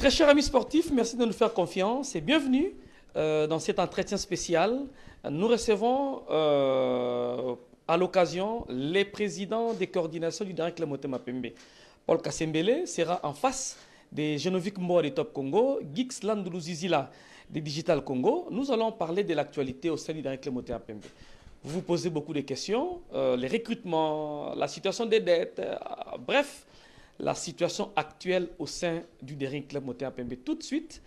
Très chers amis sportifs, merci de nous faire confiance et bienvenue dans cet entretien spécial. Nous recevons à l'occasion les présidents des coordinations du Daring Club Motema Pembe. Paul Kasembele sera en face des Genovic Mboa des Top Congo, Gix Landoulouzizila des Digital Congo. Nous allons parler de l'actualité au sein du Daring Club Motema Pembe. Vous vous posez beaucoup de questions, les recrutements, la situation des dettes, bref, la situation actuelle au sein du Daring Club Motema Pembe. Tout de suite,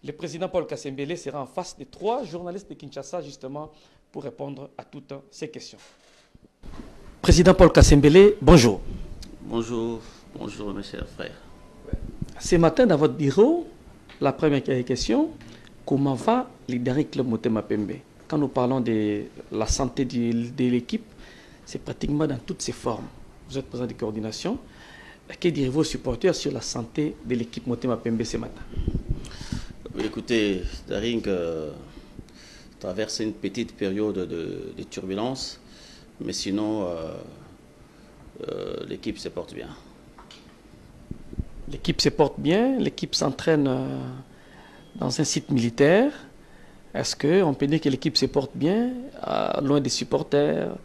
le président Paul Kasembele sera en face de 3 journalistes de Kinshasa justement pour répondre à toutes ces questions. Président Paul Kasembele, bonjour. Bonjour, bonjour mes chers frères. Ce matin dans votre bureau, la première question, comment va le Daring Club Motema Pembe? Quand nous parlons de la santé de l'équipe, c'est pratiquement dans toutes ses formes. Vous êtes président de coordination. Que direz-vous aux supporters sur la santé de l'équipe Motema Pembe ce matin? Écoutez, Daring traverse une petite période de turbulence, mais sinon, l'équipe se porte bien. L'équipe se porte bien, l'équipe s'entraîne dans un site militaire. Est-ce qu'on peut dire que l'équipe se porte bien, loin des supporters?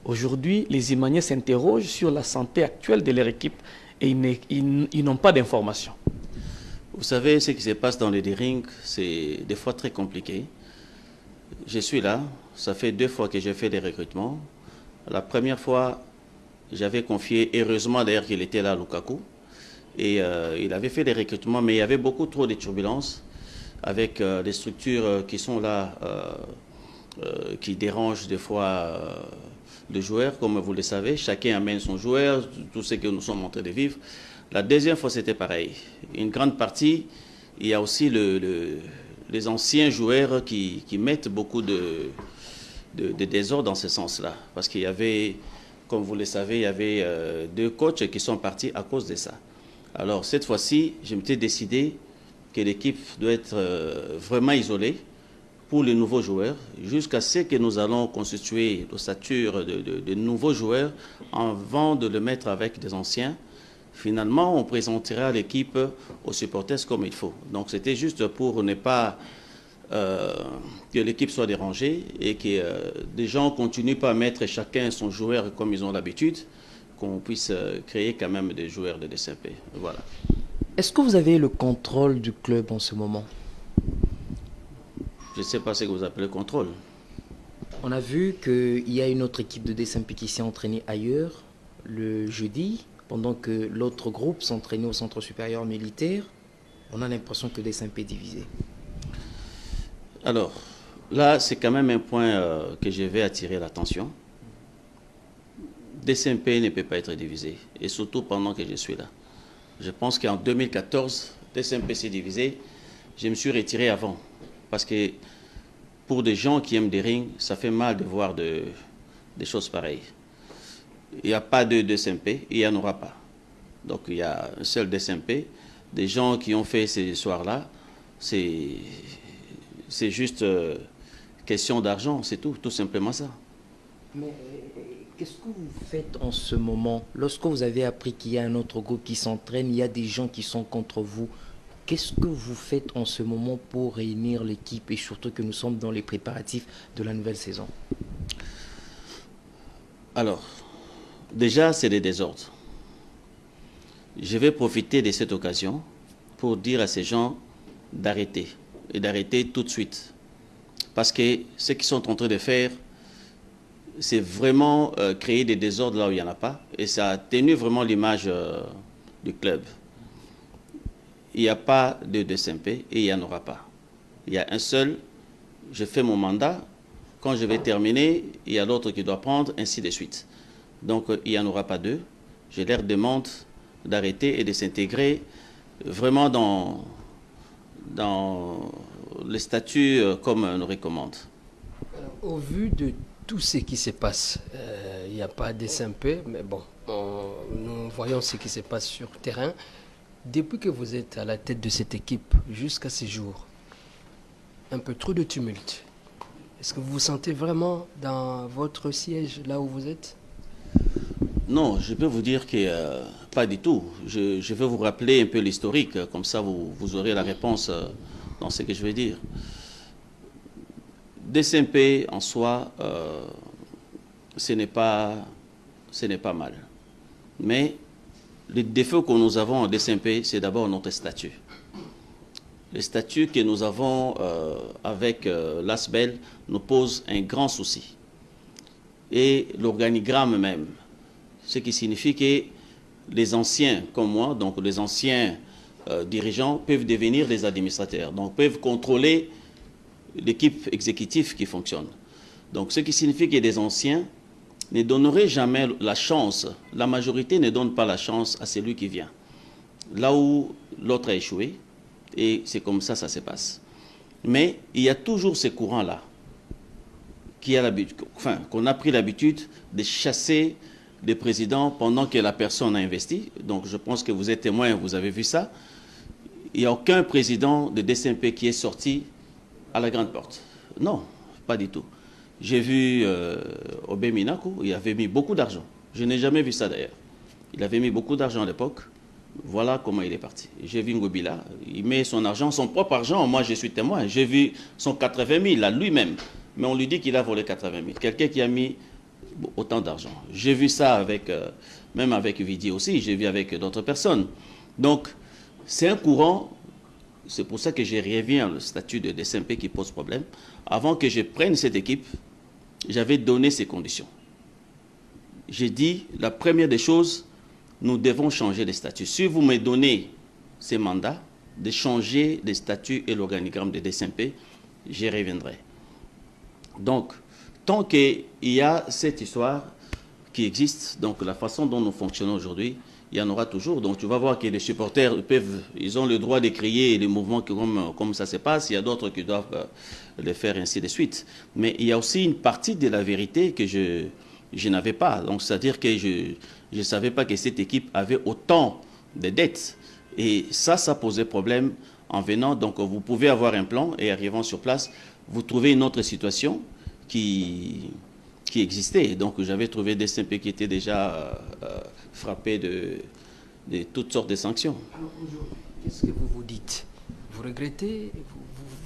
Aujourd'hui, les Imaniens s'interrogent sur la santé actuelle de leur équipe et ils n'ont pas d'informations. Vous savez, ce qui se passe dans les Daring, c'est des fois très compliqué. Je suis là, ça fait 2 fois que j'ai fait des recrutements. La première fois, j'avais confié, heureusement d'ailleurs qu'il était là, Lukaku, et il avait fait des recrutements, mais il y avait beaucoup trop de turbulences avec des structures qui sont là, qui dérangent des fois les joueurs, comme vous le savez. Chacun amène son joueur, tout ce que nous sommes en train de vivre. La deuxième fois, c'était pareil. Une grande partie, il y a aussi les anciens joueurs qui mettent beaucoup de désordre dans ce sens-là. Parce qu'il y avait, comme vous le savez, il y avait 2 coachs qui sont partis à cause de ça. Alors, cette fois-ci, je m'étais décidé que l'équipe doit être vraiment isolée pour les nouveaux joueurs, jusqu'à ce que nous allons constituer l'ossature de nouveaux joueurs avant de le mettre avec des anciens. Finalement, on présentera l'équipe aux supporters comme il faut. Donc, c'était juste pour ne pas que l'équipe soit dérangée et que des gens ne continuent pas à mettre chacun son joueur comme ils ont l'habitude, qu'on puisse créer quand même des joueurs de DCP. Voilà. Est-ce que vous avez le contrôle du club en ce moment? Je ne sais pas ce que vous appelez contrôle. On a vu qu'il y a une autre équipe de DSMP qui s'est entraînée ailleurs le jeudi, pendant que l'autre groupe s'entraînait au centre supérieur militaire. On a l'impression que DSMP est divisé. Alors, là, c'est quand même un point que je vais attirer l'attention. DSMP ne peut pas être divisé, et surtout pendant que je suis là. Je pense qu'en 2014, DSMP s'est divisé. Je me suis retiré avant. Parce que pour des gens qui aiment des rings, ça fait mal de voir des choses pareilles. Il n'y a pas de DSMP et il n'y en aura pas. Donc il y a un seul DSMP. Des gens qui ont fait ces soirs-là, c'est juste question d'argent, c'est tout simplement ça. Mais qu'est-ce que vous faites en ce moment? Lorsque vous avez appris qu'il y a un autre groupe qui s'entraîne, il y a des gens qui sont contre vous. Qu'est-ce que vous faites en ce moment pour réunir l'équipe et surtout que nous sommes dans les préparatifs de la nouvelle saison? Alors, déjà, c'est des désordres. Je vais profiter de cette occasion pour dire à ces gens d'arrêter, et d'arrêter tout de suite. Parce que ce qu'ils sont en train de faire, c'est vraiment créer des désordres là où il n'y en a pas, et ça a tenu vraiment l'image du club. Il n'y a pas de DSMP et il n'y en aura pas. Il y a un seul, je fais mon mandat, quand je vais terminer, il y a l'autre qui doit prendre, ainsi de suite. Donc il n'y en aura pas 2. Je leur demande d'arrêter et de s'intégrer vraiment dans les statuts comme on nous recommande. Au vu de tout ce qui se passe, il n'y a pas de DSMP, mais bon, nous voyons ce qui se passe sur le terrain. Depuis que vous êtes à la tête de cette équipe jusqu'à ce jour, un peu trop de tumulte. Est-ce que vous vous sentez vraiment dans votre siège, là où vous êtes? Non, je peux vous dire que Pas du tout. Je vais vous rappeler un peu l'historique, comme ça vous aurez la réponse dans ce que je vais dire. DCMP en soi, ce n'est pas mal. Mais le défaut que nous avons en DCMP, c'est d'abord notre statut. Le statut que nous avons avec l'ASBEL nous pose un grand souci. Et l'organigramme même, ce qui signifie que les anciens comme moi, donc les anciens dirigeants, peuvent devenir des administrateurs, donc peuvent contrôler l'équipe exécutive qui fonctionne. Donc ce qui signifie que les anciens ne donneraient jamais la chance, la majorité ne donne pas la chance à celui qui vient. Là où l'autre a échoué, et c'est comme ça ça se passe. Mais il y a toujours ces courants-là, qu'on a pris l'habitude de chasser les présidents pendant que la personne a investi. Donc je pense que vous êtes témoin, vous avez vu ça. Il n'y a aucun président de DCMP qui est sorti à la grande porte. Non, pas du tout. J'ai vu Obé Minaku, il avait mis beaucoup d'argent. Je n'ai jamais vu ça d'ailleurs. Il avait mis beaucoup d'argent à l'époque. Voilà comment il est parti. J'ai vu Ngobila, il met son argent, son propre argent. Moi, je suis témoin. J'ai vu son 80 000 à lui-même. Mais on lui dit qu'il a volé 80 000. Quelqu'un qui a mis autant d'argent. J'ai vu ça avec, même avec Vidi aussi. J'ai vu avec d'autres personnes. Donc, c'est un courant. C'est pour ça que je reviens au statut de DCMP qui pose problème. Avant que je prenne cette équipe, j'avais donné ces conditions. J'ai dit, la première des choses, nous devons changer les statuts. Si vous me donnez ces mandats, de changer les statuts et l'organigramme de DCMP, j'y reviendrai. Donc, tant qu'il y a cette histoire qui existe, donc la façon dont nous fonctionnons aujourd'hui, il y en aura toujours. Donc tu vas voir que les supporters ils ont le droit de crier les mouvements comme ça se passe. Il y a d'autres qui doivent le faire ainsi de suite. Mais il y a aussi une partie de la vérité que je n'avais pas. Donc c'est-à-dire que je ne savais pas que cette équipe avait autant de dettes. Et ça posait problème en venant. Donc vous pouvez avoir un plan et arrivant sur place, vous trouvez une autre situation qui existait. Donc j'avais trouvé des CMP qui étaient déjà frappés de toutes sortes de sanctions. Alors aujourd'hui, qu'est-ce que vous vous dites? Vous regrettez?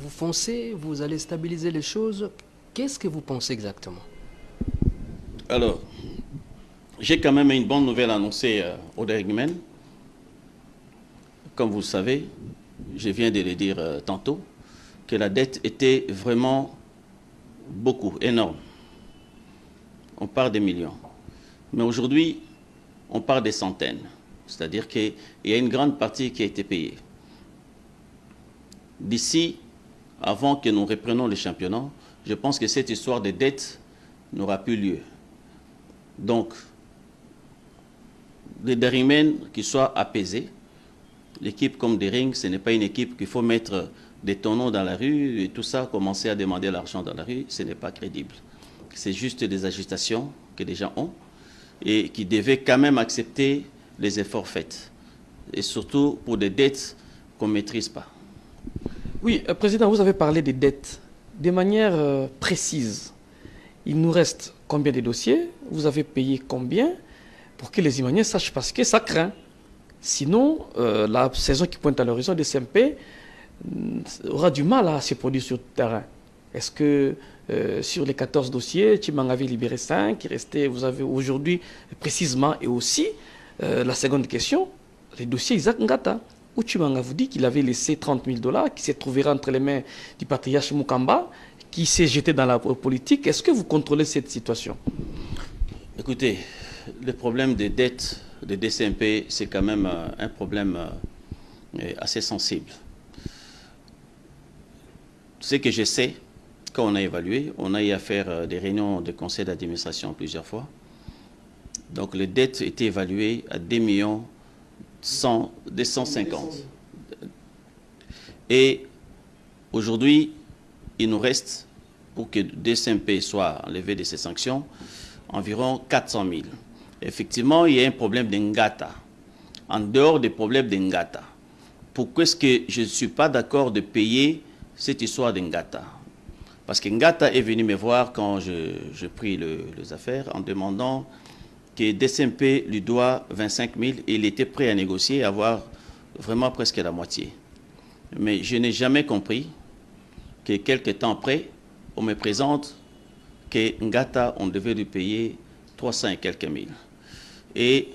Vous foncez? Vous allez stabiliser les choses? Qu'est-ce que vous pensez exactement? Alors, j'ai quand même une bonne nouvelle annoncée au Dergmen. Comme vous le savez, je viens de le dire tantôt, que la dette était vraiment beaucoup, énorme. On parle des millions. Mais aujourd'hui, on parle des centaines. C'est-à-dire qu'il y a une grande partie qui a été payée. D'ici, avant que nous reprenions le championnat, je pense que cette histoire de dette n'aura plus lieu. Donc, les Derrimen qui soient apaisés, l'équipe comme Dering, ce n'est pas une équipe qu'il faut mettre des tonneaux dans la rue et tout ça, commencer à demander l'argent dans la rue, ce n'est pas crédible. C'est juste des agitations que les gens ont et qui devaient quand même accepter les efforts faits. Et surtout pour des dettes qu'on ne maîtrise pas. Oui, Président, vous avez parlé des dettes de manière précise. Il nous reste combien de dossiers? Vous avez payé combien? Pour que les Imaniens sachent, parce que ça craint. Sinon, la saison qui pointe à l'horizon des CMP aura du mal à se produire sur le terrain. Est-ce que sur les 14 dossiers, tu m'en avais libéré 5, il restait, vous avez aujourd'hui précisément, et aussi la seconde question, les dossiers Isaac Ngata, où tu m'en avais dit qu'il avait laissé 30 000 $, qui s'est trouvé entre les mains du patriarche Mukamba, qui s'est jeté dans la politique. Est-ce que vous contrôlez cette situation? Écoutez, le problème des dettes de DCMP, c'est quand même un problème assez sensible. Ce que je sais, quand on a évalué, on a eu à faire des réunions de conseil d'administration plusieurs fois. Donc les dettes étaient évaluées à 2 250 000. Et aujourd'hui, il nous reste, pour que DCMP soit enlevé de ces sanctions, environ 400 000. Effectivement, il y a un problème d'Ngata. En dehors des problèmes d'Ngata, pourquoi est-ce que je ne suis pas d'accord de payer cette histoire d'Ngata? Parce que Ngata est venu me voir quand je pris les affaires en demandant que DSMP lui doit 25 000 et il était prêt à négocier, à avoir vraiment presque la moitié. Mais je n'ai jamais compris que quelques temps après, on me présente que Ngata, on devait lui payer 300 et quelques mille. Et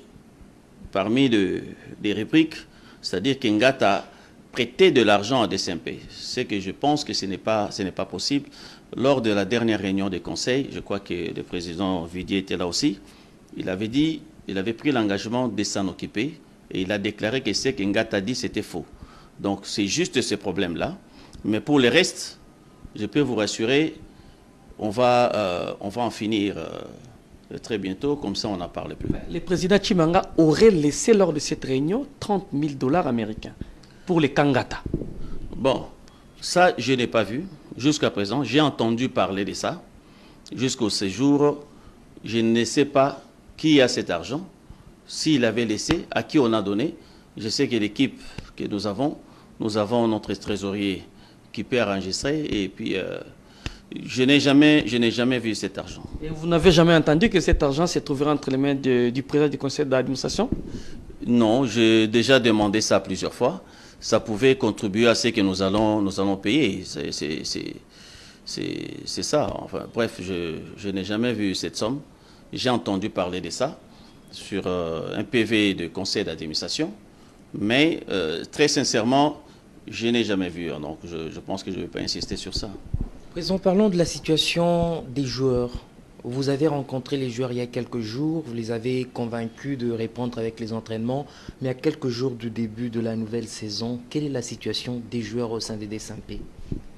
parmi les rubriques, c'est-à-dire que Ngata prêtait de l'argent à DSMP. C'est que je pense que ce n'est pas possible. Lors de la dernière réunion des conseils, je crois que le président Vidier était là aussi, il avait dit, il avait pris l'engagement de s'en occuper et il a déclaré que ce que Ngata a dit, c'était faux. Donc c'est juste ce problème-là. Mais pour le reste, je peux vous rassurer, on va en finir très bientôt, comme ça on n'en parle plus. Le président Chimanga aurait laissé lors de cette réunion 30 000 $ américains pour les Kangata. Bon, ça je n'ai pas vu jusqu'à présent. J'ai entendu parler de ça. Jusqu'au séjour, je ne sais pas qui a cet argent, s'il avait laissé, à qui on a donné. Je sais que l'équipe que nous avons notre trésorier qui peut enregistrer et puis je n'ai jamais vu cet argent. Et vous n'avez jamais entendu que cet argent se trouverait entre les mains du président du conseil d'administration? Non, j'ai déjà demandé ça plusieurs fois. Ça pouvait contribuer à ce que nous allons payer. C'est ça. Enfin, bref, je n'ai jamais vu cette somme. J'ai entendu parler de ça sur un PV de conseil d'administration. Mais très sincèrement, je n'ai jamais vu. Donc je pense que je ne vais pas insister sur ça. Président, parlons de la situation des joueurs. Vous avez rencontré les joueurs il y a quelques jours, vous les avez convaincus de répondre avec les entraînements, mais à quelques jours du début de la nouvelle saison, quelle est la situation des joueurs au sein des DSMP?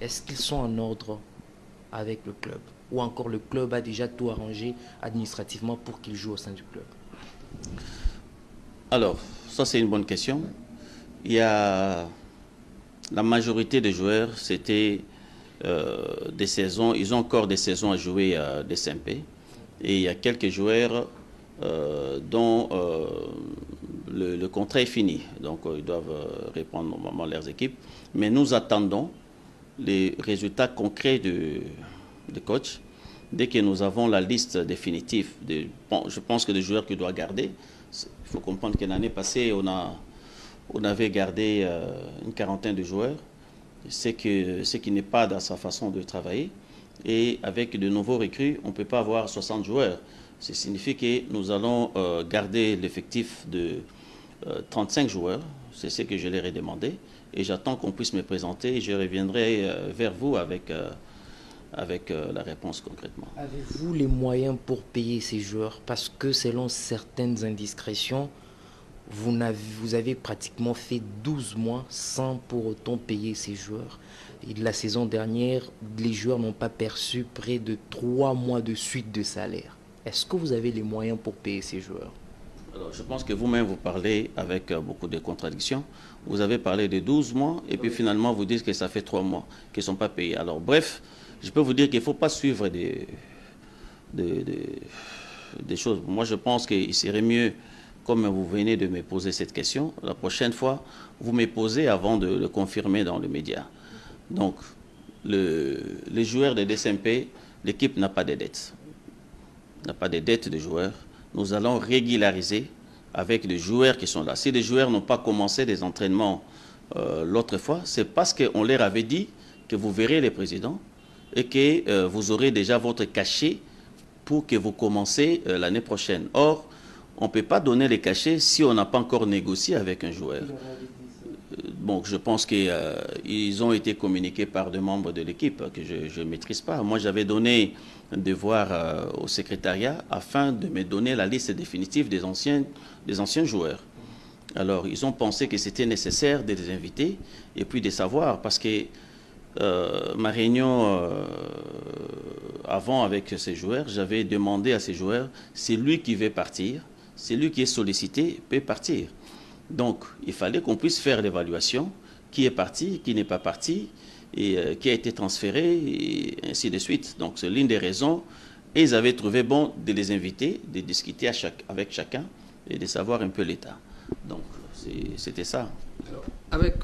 Est-ce qu'ils sont en ordre avec le club? Ou encore le club a déjà tout arrangé administrativement pour qu'ils jouent au sein du club? Alors, ça c'est une bonne question. Il y a la majorité des joueurs, c'était des saisons, ils ont encore des saisons à jouer à DSMP. Et il y a quelques joueurs dont le contrat est fini. Donc ils doivent répondre normalement à leurs équipes. Mais nous attendons les résultats concrets de coach. Dès que nous avons la liste définitive, je pense que des joueurs qu'il doit garder. Il faut comprendre que l'année passée, on avait gardé une quarantaine de joueurs. Ce qui n'est pas dans sa façon de travailler. Et avec de nouveaux recrues, on ne peut pas avoir 60 joueurs. Ça signifie que nous allons garder l'effectif de 35 joueurs. C'est ce que je leur ai demandé. Et j'attends qu'on puisse me présenter et je reviendrai vers vous avec la réponse concrètement. Avez-vous les moyens pour payer ces joueurs? Parce que selon certaines indiscrétions, vous avez pratiquement fait 12 mois sans pour autant payer ces joueurs. Et la saison dernière, les joueurs n'ont pas perçu près de 3 mois de suite de salaire. Est-ce que vous avez les moyens pour payer ces joueurs? Alors, je pense que vous-même, vous parlez avec beaucoup de contradictions. Vous avez parlé de 12 mois et puis finalement, vous dites que ça fait 3 mois qu'ils ne sont pas payés. Alors, bref, je peux vous dire qu'il ne faut pas suivre des choses. Moi, je pense qu'il serait mieux, comme vous venez de me poser cette question, la prochaine fois, vous me posez avant de le confirmer dans les médias. Donc, les joueurs de DSMP, l'équipe n'a pas de dettes. N'a pas de dettes de joueurs. Nous allons régulariser avec les joueurs qui sont là. Si les joueurs n'ont pas commencé des entraînements l'autre fois, c'est parce qu'on leur avait dit que vous verrez les présidents et que vous aurez déjà votre cachet pour que vous commencez l'année prochaine. Or, on ne peut pas donner les cachets si on n'a pas encore négocié avec un joueur. Bon, je pense qu'ils ont été communiqués par des membres de l'équipe que je ne maîtrise pas. Moi, j'avais donné un devoir au secrétariat afin de me donner la liste définitive des anciens joueurs. Alors, ils ont pensé que c'était nécessaire de les inviter et puis de savoir, parce que ma réunion avant avec ces joueurs, j'avais demandé à ces joueurs, c'est lui qui veut partir, c'est lui qui est sollicité, peut partir. Donc, il fallait qu'on puisse faire l'évaluation, qui est parti, qui n'est pas parti, et qui a été transféré, et ainsi de suite. Donc, c'est l'une des raisons. Et ils avaient trouvé bon de les inviter, de discuter avec chacun, et de savoir un peu l'état. Donc, c'était ça. Alors, avec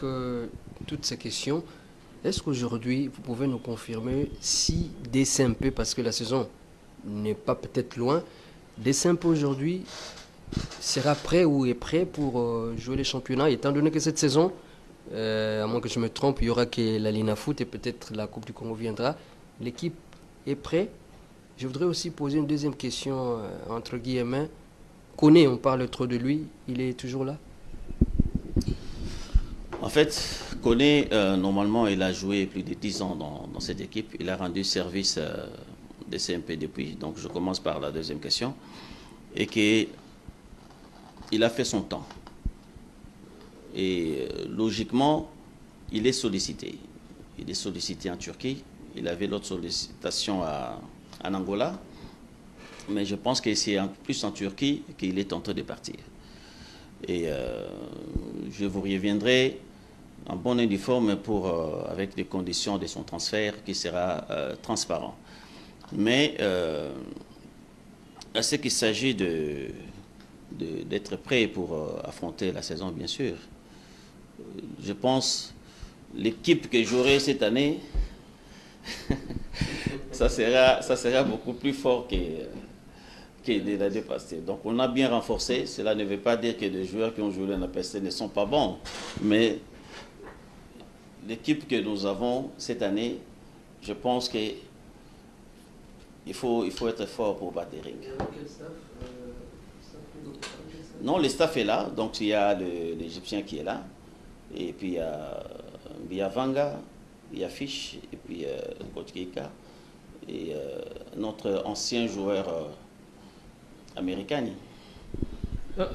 toutes ces questions, est-ce qu'aujourd'hui, vous pouvez nous confirmer si DSMP, parce que la saison n'est pas peut-être loin, Desempe aujourd'hui sera prêt ou est prêt pour jouer les championnats, étant donné que cette saison, à moins que je me trompe, il y aura que la Lina Foot et peut-être la Coupe du Congo viendra. L'équipe est prête. Je voudrais aussi poser une deuxième question, entre guillemets. Koné, on parle trop de lui, il est toujours là? En fait, Koné, normalement, il a joué plus de 10 ans dans cette équipe. Il a rendu service des CMP depuis. Donc, je commence par la deuxième question. Et qu'il a fait son temps. Et logiquement, il est sollicité. Il est sollicité en Turquie. Il avait l'autre sollicitation en Angola. Mais je pense que c'est plus en Turquie qu'il est en train de partir. Et je vous reviendrai en bonne et due forme avec les conditions de son transfert qui sera transparent. Mais à ce qu'il s'agit d'être prêt pour affronter la saison, bien sûr, je pense l'équipe que j'aurai cette année, ça sera beaucoup plus fort que de l'année passée. Donc on a bien renforcé. Cela ne veut pas dire que les joueurs qui ont joué l'année passée ne sont pas bons. Mais l'équipe que nous avons cette année, je pense qu'il faut être fort pour battre les Rings. Non, le staff est là. Donc il y a l'Égyptien qui est là. Et puis il y a Vanga, il y a Fish, et puis Coach Keika. Et notre ancien joueur américain.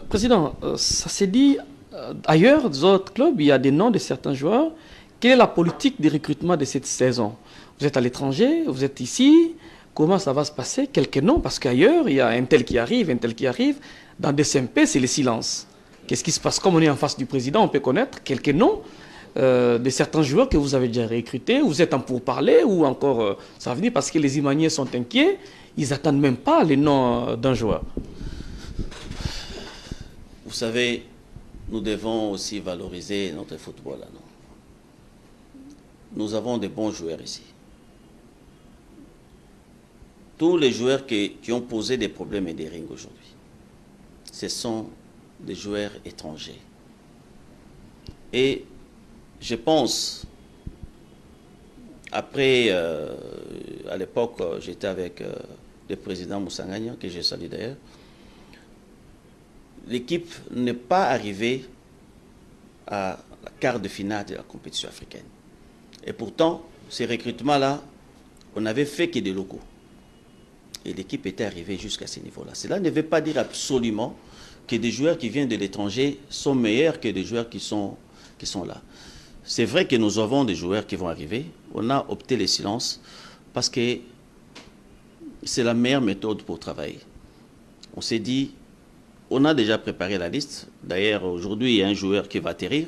Président, ça s'est dit ailleurs, dans d'autres clubs, il y a des noms de certains joueurs. Quelle est la politique de recrutement de cette saison? Vous êtes à l'étranger, vous êtes ici, comment ça va se passer? Quelques noms, parce qu'ailleurs, il y a un tel qui arrive, un tel qui arrive. Dans des CMP, c'est le silence. Qu'est-ce qui se passe? Comme on est en face du président, on peut connaître quelques noms de certains joueurs que vous avez déjà recrutés. Vous êtes en pourparlers ou encore ça va venir parce que les Imaniens sont inquiets. Ils n'attendent même pas les noms d'un joueur. Vous savez, nous devons aussi valoriser notre football. Non? Nous avons de bons joueurs ici. Tous les joueurs qui ont posé des problèmes et des rings aujourd'hui, ce sont des joueurs étrangers. Et je pense, après, à l'époque, j'étais avec le président Moussangagna, que je salue d'ailleurs, l'équipe n'est pas arrivée à la quart de finale de la compétition africaine. Et pourtant, ces recrutements-là, on n'avait fait que des locaux. Et l'équipe était arrivée jusqu'à ce niveau-là. Cela ne veut pas dire absolument que des joueurs qui viennent de l'étranger sont meilleurs que des joueurs qui sont là. C'est vrai que nous avons des joueurs qui vont arriver. On a opté le silence parce que c'est la meilleure méthode pour travailler. On s'est dit, on a déjà préparé la liste. D'ailleurs, aujourd'hui, il y a un joueur qui va atterrir.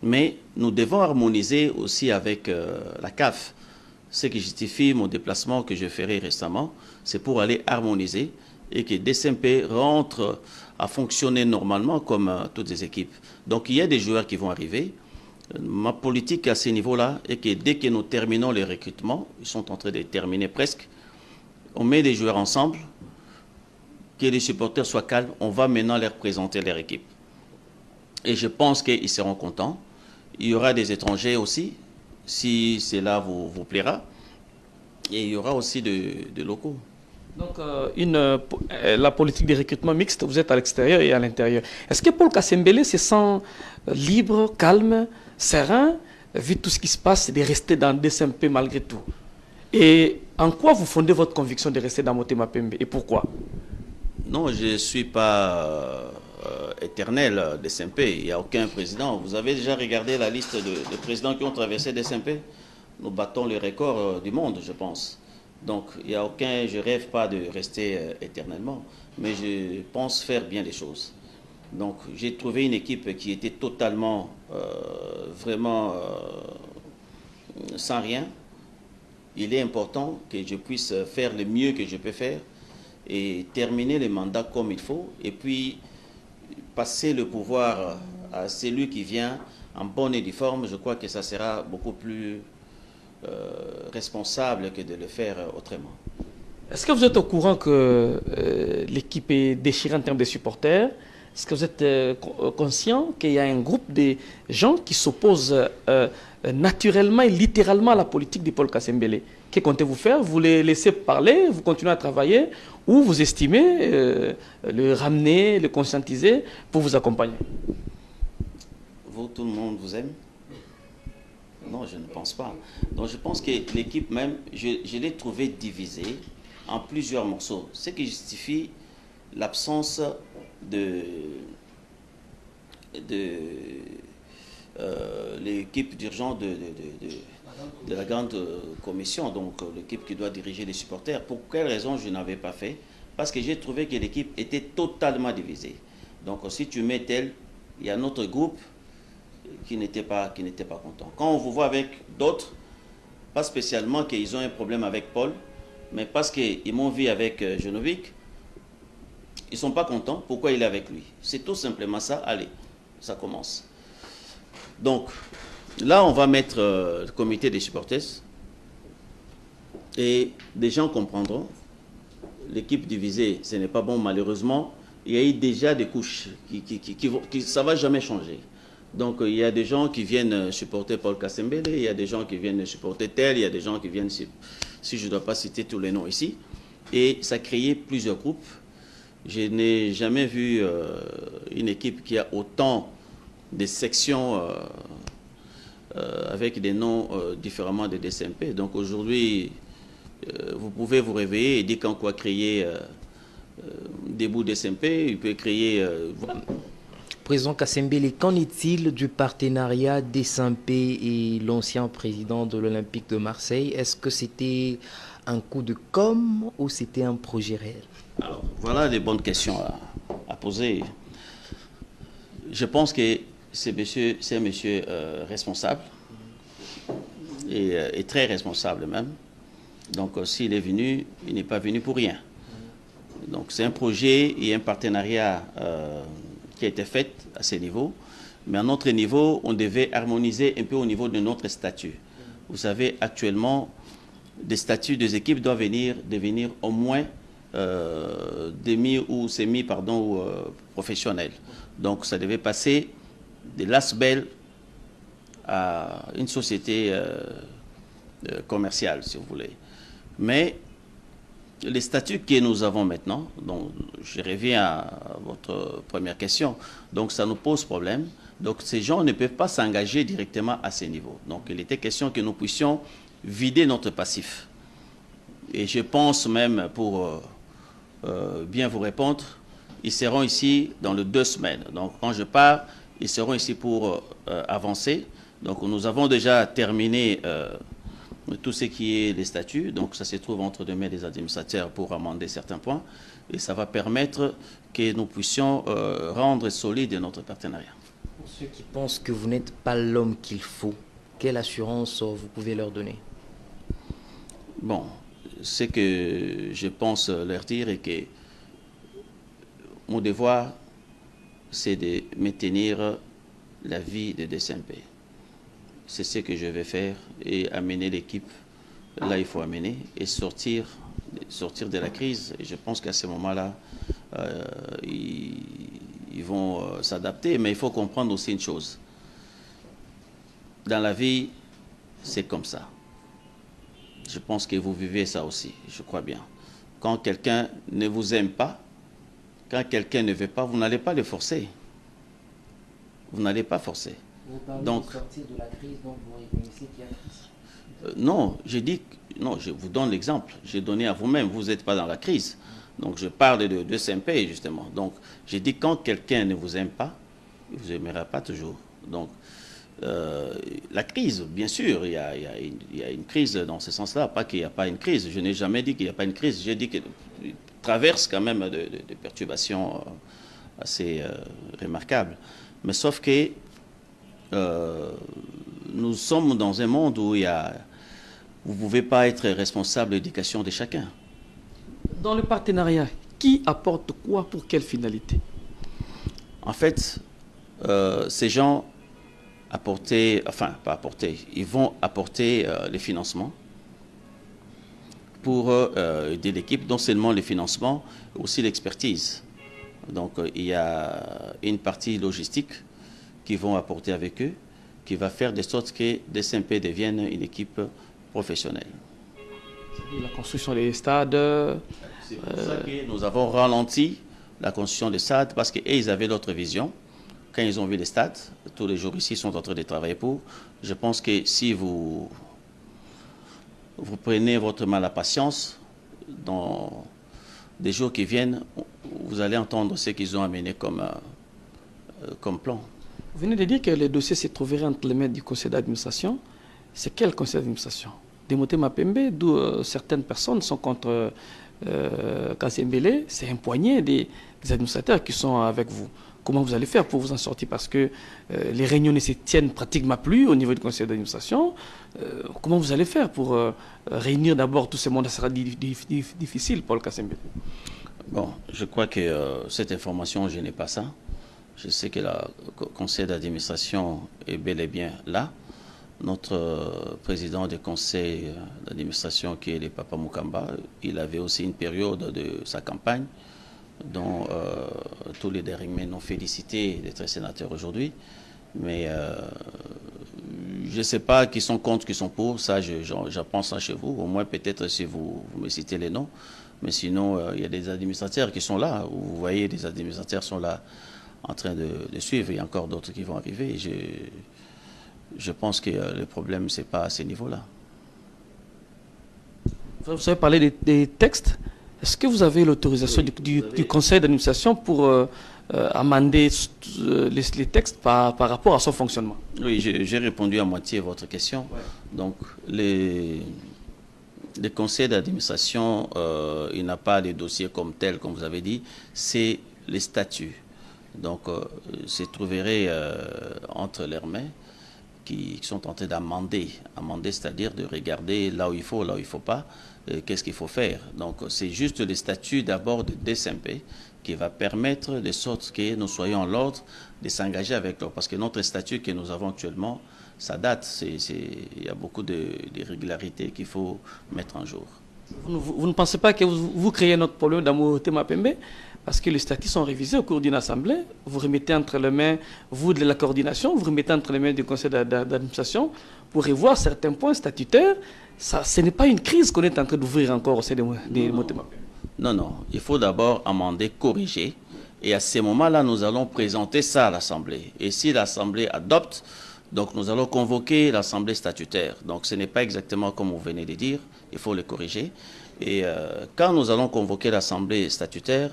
Mais nous devons harmoniser aussi avec la CAF. Ce qui justifie mon déplacement que je ferai récemment, c'est pour aller harmoniser et que DSMP rentre à fonctionner normalement comme toutes les équipes. Donc il y a des joueurs qui vont arriver. Ma politique à ce niveau-là est que dès que nous terminons les recrutements, ils sont en train de terminer presque, on met des joueurs ensemble, que les supporters soient calmes, on va maintenant leur présenter leur équipe. Et je pense qu'ils seront contents. Il y aura des étrangers aussi, si cela vous plaira. Et il y aura aussi de locaux. Donc, la politique de recrutement mixte, vous êtes à l'extérieur et à l'intérieur. Est-ce que Paul Kassembele se sent libre, calme, serein, vu tout ce qui se passe, de rester dans DSMP malgré tout? Et en quoi vous fondez votre conviction de rester dans Motema Pembe et pourquoi? Non, je ne suis pas éternel DSMP. Il n'y a aucun président. Vous avez déjà regardé la liste de présidents qui ont traversé DSMP? Nous battons les records du monde, je pense. Donc, il n'y a aucun... Je ne rêve pas de rester éternellement, mais je pense faire bien les choses. Donc, j'ai trouvé une équipe qui était totalement, vraiment sans rien. Il est important que je puisse faire le mieux que je peux faire et terminer les mandats comme il faut, et puis passer le pouvoir à celui qui vient en bonne et due forme. Je crois que ça sera beaucoup plus responsable que de le faire autrement. Est-ce que vous êtes au courant que l'équipe est déchirée en termes de supporters? Est-ce que vous êtes conscient qu'il y a un groupe de gens qui s'opposent naturellement et littéralement à la politique de Paul Kasembele? Que comptez-vous faire? Vous les laissez parler, vous continuez à travailler, ou vous estimez le ramener, le conscientiser pour vous accompagner? Vous, tout le monde vous aime? Non, je ne pense pas. Donc je pense que l'équipe même, je l'ai trouvée divisée en plusieurs morceaux, ce qui justifie l'absence de l'équipe d'urgence de la grande commission, donc l'équipe qui doit diriger les supporters. Pour quelle raison je n'avais pas fait? Parce que j'ai trouvé que l'équipe était totalement divisée. Donc si tu mets tel, il y a un autre groupe qui n'était pas content. Quand on vous voit avec d'autres, pas spécialement qu'ils ont un problème avec Paul, mais parce qu'ils m'ont vu avec Genovic, ils ne sont pas contents. Pourquoi il est avec lui? C'est tout simplement ça. Allez, ça commence. Donc, là, on va mettre le comité des supporters et des gens comprendront. L'équipe divisée, ce n'est pas bon, malheureusement. Il y a eu déjà des couches ça ne va jamais changer. Donc, il y a des gens qui viennent supporter Paul Kasembele, il y a des gens qui viennent supporter tel, il y a des gens qui viennent, si je ne dois pas citer tous les noms ici. Et ça a créé plusieurs groupes. Je n'ai jamais vu une équipe qui a autant de sections avec des noms différemment des DCMP. Donc aujourd'hui, vous pouvez vous réveiller et dire qu'en quoi créer des bouts DCMP, il peut créer... Président Kasembele, qu'en est-il du partenariat DSMP et l'ancien président de l'Olympique de Marseille? Est-ce que c'était un coup de com' ou c'était un projet réel? Alors, voilà des bonnes questions à poser. Je pense que c'est un monsieur responsable et très responsable même. Donc, s'il est venu, il n'est pas venu pour rien. Donc, c'est un projet et un partenariat qui a été fait à ce niveau. Mais à notre niveau, on devait harmoniser un peu au niveau de notre statut. Vous savez, actuellement, des statuts des équipes doivent devenir au moins demi ou semi, pardon, professionnels. Donc, ça devait passer de l'ASBEL à une société commerciale, si vous voulez. Mais les statuts que nous avons maintenant, donc je reviens à votre première question, donc ça nous pose problème. Donc ces gens ne peuvent pas s'engager directement à ce niveau. Donc il était question que nous puissions vider notre passif. Et je pense même, pour bien vous répondre, ils seront ici dans les 2 semaines. Donc quand je pars, ils seront ici pour avancer. Donc nous avons déjà terminé tout ce qui est les statuts, donc ça se trouve entre les mains des administrateurs pour amender certains points, et ça va permettre que nous puissions rendre solide notre partenariat. Pour ceux qui pensent que vous n'êtes pas l'homme qu'il faut, quelle assurance vous pouvez leur donner? Bon, ce que je pense leur dire est que mon devoir, c'est de maintenir la vie de DSMP. C'est ce que je vais faire et amener l'équipe là il faut amener et sortir de la crise. Et je pense qu'à ce moment-là, ils vont s'adapter. Mais il faut comprendre aussi une chose. Dans la vie, c'est comme ça. Je pense que vous vivez ça aussi, je crois bien. Quand quelqu'un ne vous aime pas, quand quelqu'un ne veut pas, vous n'allez pas le forcer. Vous n'allez pas forcer. Vous parlez donc, de sortir de la crise, donc vous reconnaissez qu'il y a crise? Non, non, je vous donne l'exemple. J'ai donné à vous-même, vous n'êtes pas dans la crise. Donc je parle de SMP justement. Donc j'ai dit quand quelqu'un ne vous aime pas, il ne vous aimera pas toujours. Donc la crise, bien sûr, il y a une crise dans ce sens-là, pas qu'il n'y a pas une crise. Je n'ai jamais dit qu'il n'y a pas une crise. J'ai dit qu'il traverse quand même de perturbations assez remarquables. Mais sauf que nous sommes dans un monde où vous ne pouvez pas être responsable de l'éducation de chacun. Dans le partenariat, qui apporte quoi pour quelle finalité? En fait, ces gens ils vont apporter les financements pour aider l'équipe, non seulement le financement, aussi l'expertise. Donc il y a une partie logistique qu'ils vont apporter avec eux, qui va faire de sorte que DSMP devienne une équipe professionnelle. La construction des stades. C'est pour ça que nous avons ralenti la construction des stades, parce qu'ils avaient l'autre vision. Quand ils ont vu les stades, tous les jours ici sont en train de travailler pour. Je pense que si vous prenez votre mal à patience, dans des jours qui viennent, vous allez entendre ce qu'ils ont amené comme plan. Vous venez de dire que le dossier s'est trouvé entre les mains du conseil d'administration. C'est quel conseil d'administration? Demoté Mapembe, d'où certaines personnes sont contre Kasembele. C'est un poignet des administrateurs qui sont avec vous. Comment vous allez faire pour vous en sortir? Parce que les réunions ne se tiennent pratiquement plus au niveau du conseil d'administration. Comment vous allez faire pour réunir d'abord tout ce monde? Ça sera difficile pour le Kasembele. Bon, je crois que cette information, je n'ai pas ça. Je sais que le conseil d'administration est bel et bien là. Notre président du conseil d'administration, qui est le Papa Mukamba, il avait aussi une période de sa campagne dont tous les derniers m'ont félicité d'être sénateur aujourd'hui. Mais je ne sais pas qui sont contre, qui sont pour. Ça, j'apprends ça chez vous. Au moins, peut-être si vous me citez les noms. Mais sinon, il y a des administrateurs qui sont là. Vous voyez, des administrateurs sont là en train de suivre. Il y a encore d'autres qui vont arriver. Je pense que le problème, ce n'est pas à ce niveau-là. Vous avez parlé des textes. Est-ce que vous avez l'autorisation du conseil d'administration pour amender les textes par rapport à son fonctionnement? Oui, j'ai répondu à moitié à votre question. Ouais. Donc, les conseils d'administration, il n'a pas de dossier comme tel, comme vous avez dit, c'est les statuts. Donc, se trouverait entre leurs mains qui sont en train d'amender, c'est-à-dire de regarder là où il faut pas, qu'est-ce qu'il faut faire. Donc c'est juste le statut d'abord de DSMP qui va permettre de sorte que nous soyons en l'ordre de s'engager avec l'ordre. Parce que notre statut que nous avons actuellement, ça date, il y a beaucoup d'irrégularités qu'il faut mettre en jour. Vous ne pensez pas que vous créez notre problème d'amour Mapembe? Parce que les statuts sont révisés au cours d'une assemblée. Vous remettez entre les mains, vous de la coordination, vous remettez entre les mains du conseil d'administration pour revoir certains points statutaires. Ça, ce n'est pas une crise qu'on est en train d'ouvrir encore au sein des Motema. Non, non. Il faut d'abord amender, corriger. Et à ce moment-là, nous allons présenter ça à l'Assemblée. Et si l'Assemblée adopte, donc nous allons convoquer l'Assemblée statutaire. Donc ce n'est pas exactement comme vous venez de dire. Il faut le corriger. Et quand nous allons convoquer l'Assemblée statutaire,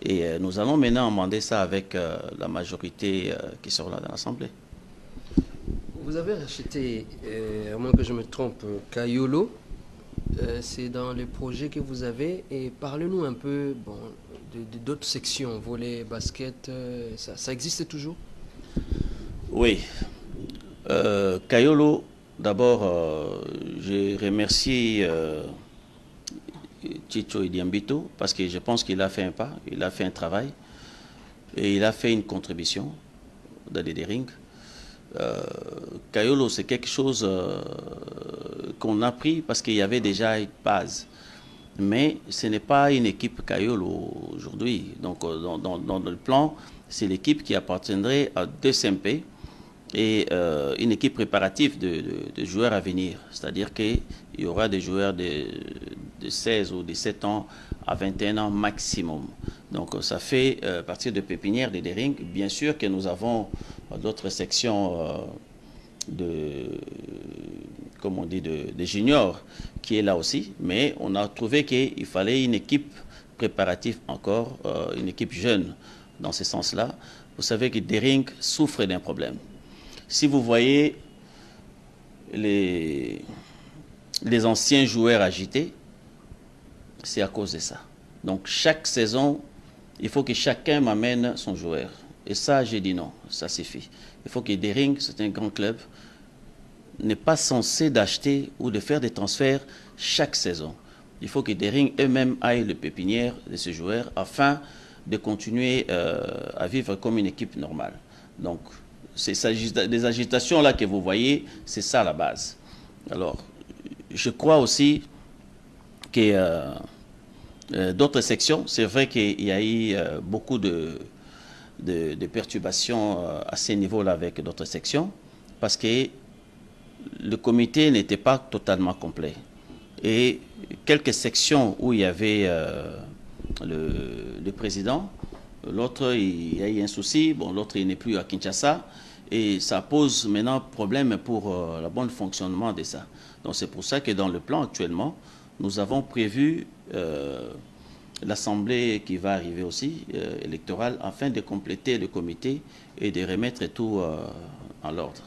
et nous allons maintenant amender ça avec la majorité qui sera là dans l'Assemblée. Vous avez racheté, à moins que je me trompe, Kayolo. C'est dans les projets que vous avez. Et parlez-nous un peu d'autres sections, volley, basket. Ça existe toujours? Oui. Kayolo, d'abord, je remercie Chicho Idiambito, parce que je pense qu'il a fait un pas, il a fait un travail et il a fait une contribution dans les rings. Kayolo, c'est quelque chose qu'on a pris parce qu'il y avait déjà une base. Mais ce n'est pas une équipe Kayolo aujourd'hui. Donc, dans le plan, c'est l'équipe qui appartiendrait à DSMP et une équipe préparative de joueurs à venir. C'est-à-dire qu'il y aura des joueurs de 16 ou 17 ans à 21 ans maximum. Donc ça fait partir de pépinière des rings. Bien sûr que nous avons d'autres sections comme on dit, de juniors qui est là aussi. Mais on a trouvé qu'il fallait une équipe préparative encore, une équipe jeune dans ce sens-là. Vous savez que des rings souffrent d'un problème. Si vous voyez les anciens joueurs agités, c'est à cause de ça. Donc chaque saison, il faut que chacun m'amène son joueur. Et ça, j'ai dit non, ça suffit. Il faut que Dering, c'est un grand club, n'est pas censé d'acheter ou de faire des transferts chaque saison. Il faut que Dering eux-mêmes aillent le pépinière de ces joueurs afin de continuer à vivre comme une équipe normale. Donc, les agitations là que vous voyez, c'est ça la base. Alors, je crois aussi d'autres sections. C'est vrai qu'il y a eu beaucoup de perturbations à ce niveau-là avec d'autres sections, parce que le comité n'était pas totalement complet. Et quelques sections où il y avait le président, l'autre, il y a eu un souci, bon, l'autre, il n'est plus à Kinshasa, et ça pose maintenant problème pour le bon fonctionnement de ça. Donc c'est pour ça que dans le plan actuellement, nous avons prévu l'Assemblée qui va arriver aussi, électorale, afin de compléter le comité et de remettre tout en l'ordre.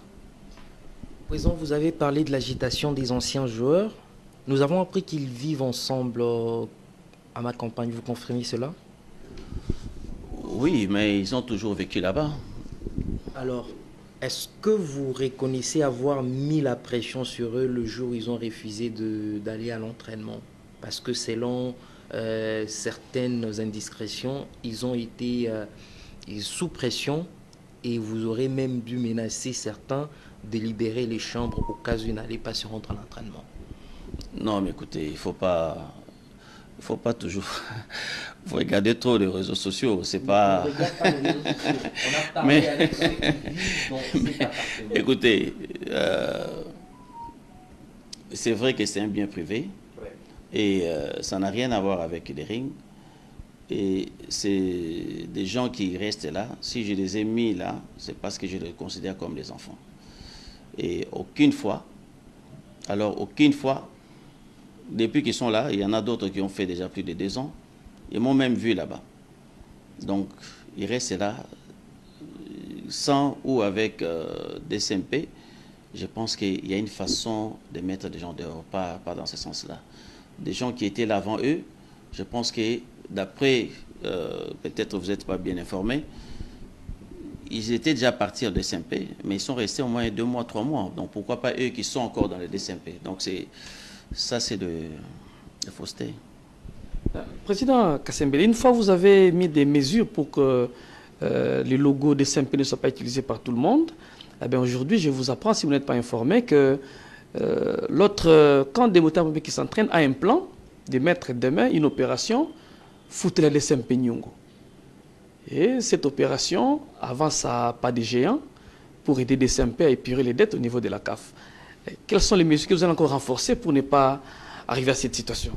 Président, vous avez parlé de l'agitation des anciens joueurs. Nous avons appris qu'ils vivent ensemble à ma campagne. Vous confirmez cela? Oui, mais ils ont toujours vécu là-bas. Alors, est-ce que vous reconnaissez avoir mis la pression sur eux le jour où ils ont refusé d'aller à l'entraînement? Parce que selon certaines indiscrétions, ils ont été sous pression et vous aurez même dû menacer certains de libérer les chambres au cas où ils n'allaient pas se rendre à l'entraînement. Non, mais écoutez, il ne faut pas toujours vous regardez trop les réseaux sociaux, c'est pas... On regarde pas les réseaux sociaux. On a parlé Mais... avec ceux qui vivent dans cet appartement. Écoutez, c'est vrai que c'est un bien privé, Ouais. et ça n'a rien à voir avec les rings. Et c'est des gens qui restent là. Si je les ai mis là, c'est parce que je les considère comme des enfants. Et aucune fois, depuis qu'ils sont là, il y en a d'autres qui ont fait déjà plus de 2 ans, ils m'ont même vu là-bas. Donc, ils restent là, sans ou avec des CMP. Je pense qu'il y a une façon de mettre des gens dehors, pas dans ce sens-là. Des gens qui étaient là avant eux, je pense que d'après, peut-être vous n'êtes pas bien informés, ils étaient déjà partis en DCMP, mais ils sont restés au moins 2 mois, 3 mois. Donc pourquoi pas eux qui sont encore dans les DCMP? Donc ça, c'est de fausseté. Président Kassembele, une fois vous avez mis des mesures pour que les logos des CMP ne soient pas utilisés par tout le monde, eh bien aujourd'hui, je vous apprends, si vous n'êtes pas informé, que l'autre camp des motards qui s'entraîne a un plan de mettre demain une opération foutre les CMP Nyongo. Et cette opération avance à pas des géants pour aider des CMP à épurer les dettes au niveau de la CAF. Quelles sont les mesures que vous allez encore renforcer pour ne pas arriver à cette situation?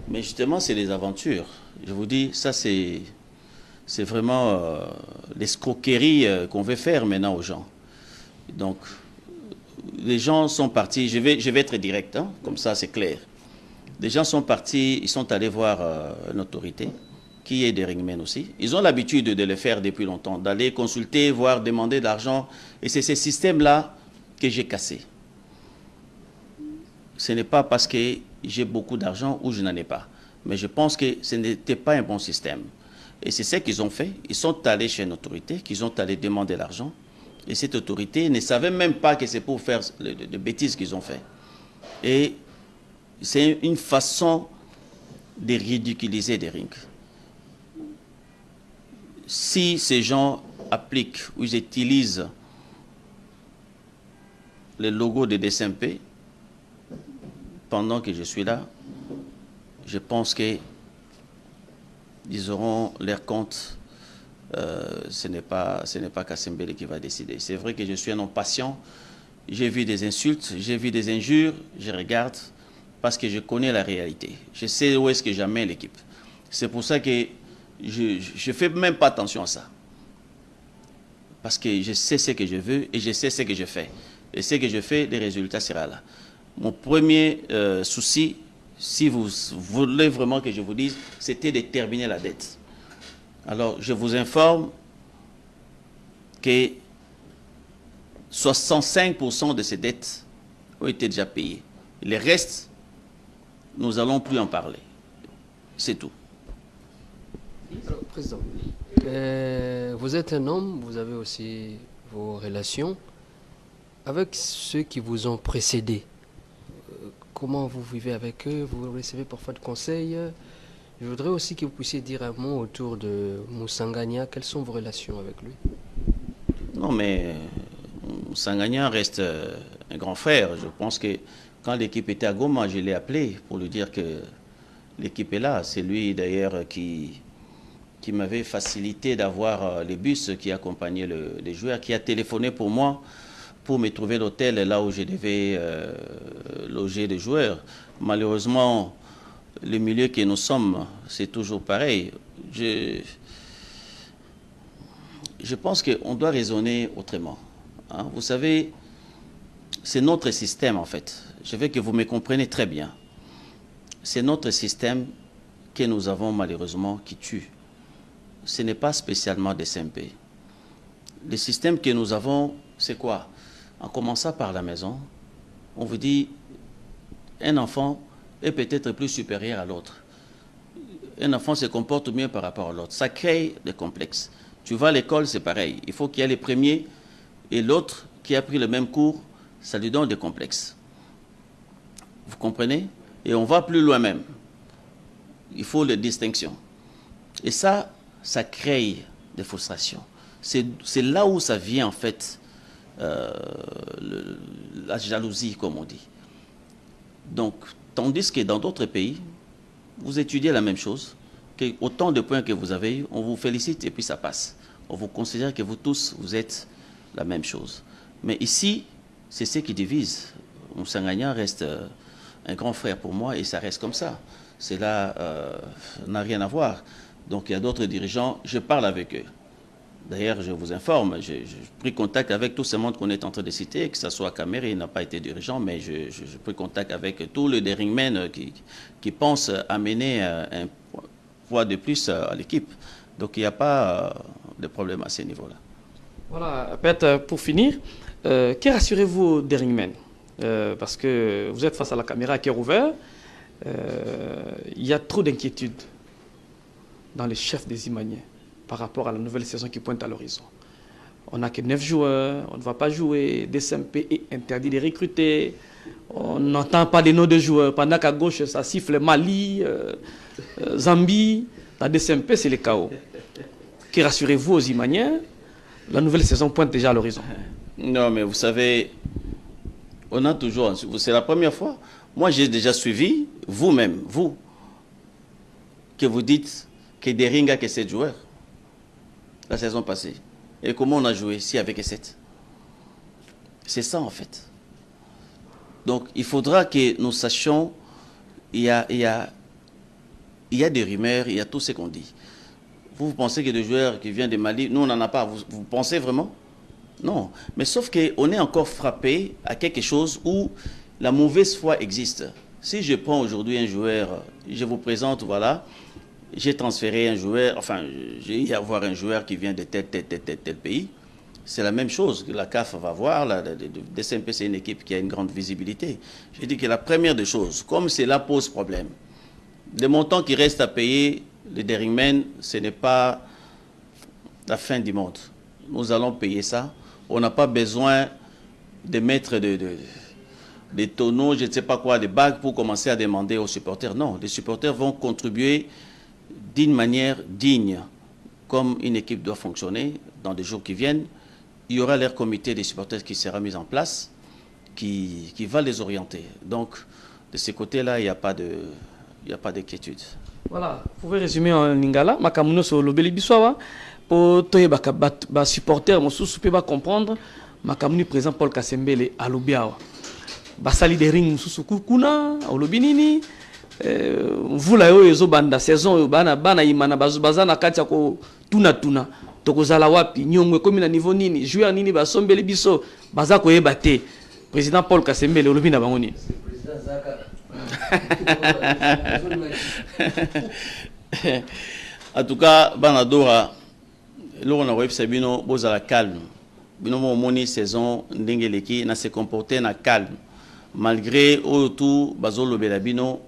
Mais justement, c'est les aventures. Je vous dis, ça c'est vraiment l'escroquerie qu'on veut faire maintenant aux gens. Donc, les gens sont partis, je vais être direct, hein, comme ça c'est clair. Les gens sont partis, ils sont allés voir une autorité, qui est des ringmen aussi. Ils ont l'habitude de le faire depuis longtemps, d'aller consulter, voir, demander de l'argent. Et c'est ce système-là que j'ai cassé. Ce n'est pas parce que j'ai beaucoup d'argent ou je n'en ai pas. Mais je pense que ce n'était pas un bon système. Et c'est ce qu'ils ont fait. Ils sont allés chez une autorité, qu'ils ont allé demander l'argent. Et cette autorité ne savait même pas que c'est pour faire de bêtises qu'ils ont fait. Et c'est une façon de ridiculiser des rings. Si ces gens appliquent ou ils utilisent le logo de DCMP pendant que je suis là, je pense qu'ils auront leur compte. Ce n'est pas Kassembele qui va décider. C'est vrai que je suis un homme patient. J'ai vu des insultes, j'ai vu des injures, je regarde parce que je connais la réalité. Je sais où est-ce que j'amène l'équipe. C'est pour ça que je ne fais même pas attention à ça. Parce que je sais ce que je veux et je sais ce que je fais. Et ce que je fais, les résultats seront là. Mon premier souci, si vous voulez vraiment que je vous dise, c'était de terminer la dette. Alors, je vous informe que 65% de ces dettes ont été déjà payées. Les restes, nous n'allons plus en parler. C'est tout. Alors, Président, vous êtes un homme, vous avez aussi vos relations avec ceux qui vous ont précédé. Comment vous vivez avec eux? Vous recevez parfois de conseils? Je voudrais aussi que vous puissiez dire un mot autour de Moussangania. Quelles sont vos relations avec lui? Non, mais Moussangania reste un grand frère. Je pense que quand l'équipe était à Goma, je l'ai appelé pour lui dire que l'équipe est là. C'est lui d'ailleurs qui m'avait facilité d'avoir les bus qui accompagnaient les joueurs, qui a téléphoné pour moi pour me trouver l'hôtel là où je devais loger les joueurs. Malheureusement, le milieu que nous sommes, c'est toujours pareil. Je pense qu'on doit raisonner autrement. Hein. Vous savez, c'est notre système en fait. Je veux que vous me compreniez très bien. C'est notre système que nous avons malheureusement qui tue. Ce n'est pas spécialement des SMP. Le système que nous avons, c'est quoi? En commençant par la maison, on vous dit un enfant est peut-être plus supérieur à l'autre. Un enfant se comporte mieux par rapport à l'autre. Ça crée des complexes. Tu vas à l'école, c'est pareil. Il faut qu'il y ait les premiers et l'autre qui a pris le même cours, ça lui donne des complexes. Vous comprenez? Et on va plus loin même. Il faut les distinctions. Et ça crée des frustrations. C'est là où ça vient en fait la jalousie, comme on dit. Donc, tandis que dans d'autres pays, vous étudiez la même chose, que autant de points que vous avez eu, on vous félicite et puis ça passe. On vous considère que vous tous, vous êtes la même chose. Mais ici, c'est ce qui divise. Moussangagna reste un grand frère pour moi et ça reste comme ça. Cela n'a rien à voir. Donc il y a d'autres dirigeants, je parle avec eux. D'ailleurs, je vous informe, j'ai pris contact avec tout ce monde qu'on est en train de citer, que ce soit Kamere, il n'a pas été dirigeant, mais j'ai pris contact avec tous les Deringmen qui pensent amener un poids de plus à l'équipe. Donc il n'y a pas de problème à ce niveau-là. Voilà, peut-être pour finir, que rassurez-vous Deringmen parce que vous êtes face à la caméra à cœur ouvert, il y a trop d'inquiétudes dans les chefs des Imaniens par rapport à la nouvelle saison qui pointe à l'horizon. On n'a que 9 joueurs, on ne va pas jouer, DSMP est interdit de recruter, on n'entend pas les noms de joueurs, pendant qu'à gauche ça siffle Mali, Zambie, la DSMP c'est le chaos. Que rassurez-vous aux Imaniens, la nouvelle saison pointe déjà à l'horizon. Non mais vous savez, on a toujours, c'est la première fois, moi j'ai déjà suivi, vous-même, vous, que vous dites que Deringa que 7 joueurs la saison passée. Et comment on a joué si avec 7? C'est ça en fait. Donc il faudra que nous sachions, il y a des rumeurs, il y a tout ce qu'on dit. Vous pensez que des joueurs qui viennent de Mali, nous on n'en a pas, vous pensez vraiment? Non. Mais sauf qu'on est encore frappé à quelque chose où la mauvaise foi existe. Si je prends aujourd'hui un joueur, je vous présente, voilà, j'ai transféré un joueur, enfin, j'ai eu à voir un joueur qui vient de tel pays. C'est la même chose que la CAF va voir. La DSMP, c'est une équipe qui a une grande visibilité. J'ai dit que la première des choses, comme cela pose problème, les montants qui restent à payer, les Deringmen, ce n'est pas la fin du monde. Nous allons payer ça. On n'a pas besoin de mettre des tonneaux, je ne sais pas quoi, des bagues pour commencer à demander aux supporters. Non, les supporters vont contribuer d'une manière digne, comme une équipe doit fonctionner dans les jours qui viennent. Il y aura leur comité des supporters qui sera mis en place, qui va les orienter. Donc, de ce côté-là, il n'y a pas d'inquiétude. Voilà, vous pouvez résumer en lingala. Makamuno so lobeli biswawa pour toye ba supporter mosusu pe ba comprendre makamuni président Paul Kasembele alobiawa. Basali de ring mosusu kuna olobinini mvula yo ezo banda saison yo bana imana bazana kati ya ko tuna tokozala wapi nyongwe komi na niveau nini joueur nini basombeli biso baza koyeba te président Paul Kasembele olobi na bango nini? En tout cas, Banadora, l'on a Sabino, bozala calme. Bino moni saison ndengeleki na se comporter na calme. Malgré autour bazolo belabino,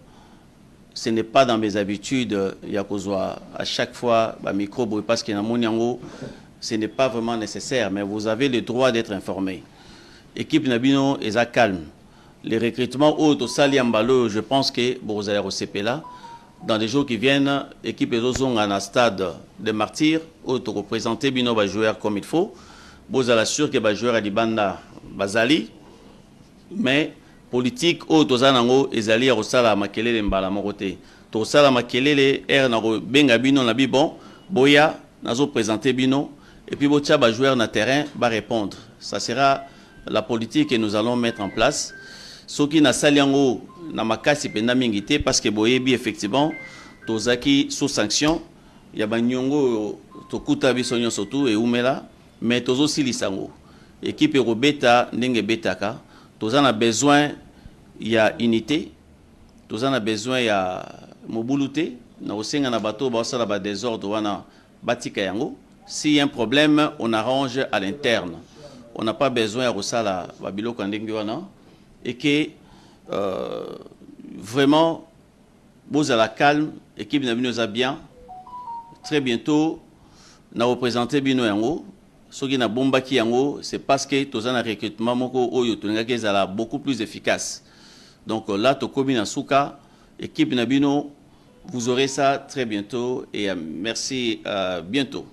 ce n'est pas dans mes habitudes yakozwa à chaque fois ba micro parce que na moniango, ce n'est pas vraiment nécessaire, mais vous avez le droit d'être informé. Équipe Nabino est à calme. Les recrutements au Sali Ambalo, je pense que vous allez recéper là. Dans les jours qui viennent, l'équipe est au stade de martyrs, où représenter Bino va jouer comme il faut. Vous allez sûr que va jouer à Libanda Bazali, mais politique au Tozanango et Zali à Rosala Makele Mbala Morote. to sala makelele er na benga bino na bi bon boya nazo présenter bino et puis botia ba joueur na terrain va répondre. Ça sera la politique que nous allons mettre en place. Ce qui na saliango na makasi penda mingité parce que boyebi effectivement tozaki sous sanction ya ba nyongo to kuta biso nyonso tu et umela mais tozo silisango équipe robeta ndenge betaka tozana besoin ya unité tozana besoin ya mobilité na osenga na bato ba sala ba désordre wana batika yango. S'il y a un problème, on arrange à l'interne. On n'a pas besoin de ça et que vraiment, vous à la calme, l'équipe nous a bien. Très bientôt, nous avons représenté Bino Yango. Ce qui n'a bomba qui yango, c'est parce que tous un recrutement beaucoup plus efficace. Donc là, tu combines à Souka, équipe Nabino, vous aurez ça très bientôt et merci bientôt.